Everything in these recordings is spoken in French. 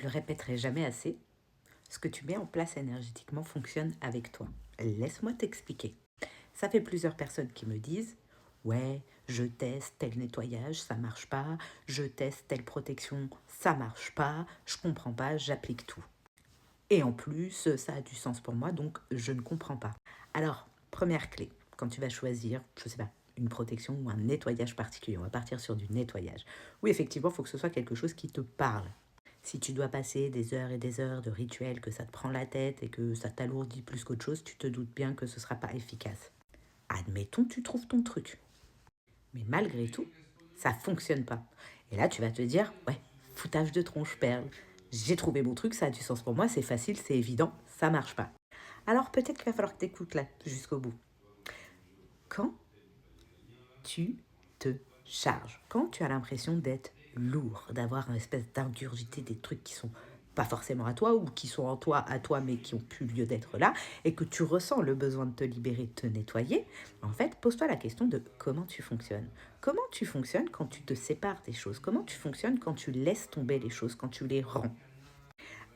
Je le répéterai jamais assez, ce que tu mets en place énergétiquement fonctionne avec toi. Laisse-moi t'expliquer. Ça fait plusieurs personnes qui me disent ouais, je teste tel nettoyage, ça marche pas, je teste telle protection, ça marche pas, je comprends pas, j'applique tout. Et en plus, ça a du sens pour moi, donc je ne comprends pas. Alors, première clé, quand tu vas choisir, je sais pas, une protection ou un nettoyage particulier, on va partir sur du nettoyage. Oui, effectivement, il faut que ce soit quelque chose qui te parle. Si tu dois passer des heures et des heures de rituels, que ça te prend la tête et que ça t'alourdit plus qu'autre chose, tu te doutes bien que ce ne sera pas efficace. Admettons, tu trouves ton truc. Mais malgré tout, ça fonctionne pas. Et là, tu vas te dire, ouais, foutage de tronche perle. J'ai trouvé mon truc, ça a du sens pour moi, c'est facile, c'est évident, ça marche pas. Alors peut-être qu'il va falloir que tu écoutes là jusqu'au bout. Quand tu te charges, quand tu as l'impression d'être lourd, d'avoir une espèce d'ingurgité des trucs qui sont pas forcément à toi ou qui sont en toi à toi mais qui ont plus lieu d'être là et que tu ressens le besoin de te libérer, de te nettoyer, en fait, pose-toi la question de comment tu fonctionnes. Comment tu fonctionnes quand tu te sépares des choses? Comment tu fonctionnes quand tu laisses tomber les choses, quand tu les rends?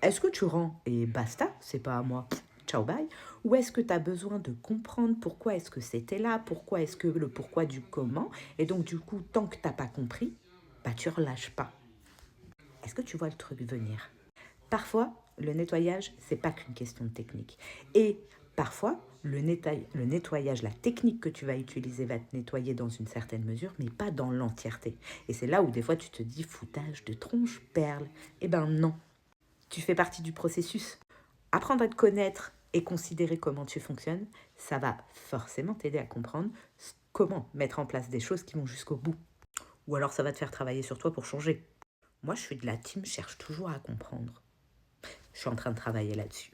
Est-ce que tu rends et basta, c'est pas à moi, ciao bye? Ou est-ce que tu as besoin de comprendre pourquoi est-ce que c'était là, pourquoi est-ce que le pourquoi du comment, et donc du coup, tant que t'as pas compris, bah tu relâches pas. Est-ce que tu vois le truc venir? Parfois, le nettoyage, c'est pas qu'une question de technique. Et parfois, le nettoyage, la technique que tu vas utiliser va te nettoyer dans une certaine mesure, mais pas dans l'entièreté. Et c'est là où des fois tu te dis foutage de tronche perle. Eh ben non, tu fais partie du processus. Apprendre à te connaître et considérer comment tu fonctionnes, ça va forcément t'aider à comprendre comment mettre en place des choses qui vont jusqu'au bout. Ou alors ça va te faire travailler sur toi pour changer. Moi, je suis de la team cherche toujours à comprendre. Je suis en train de travailler là-dessus.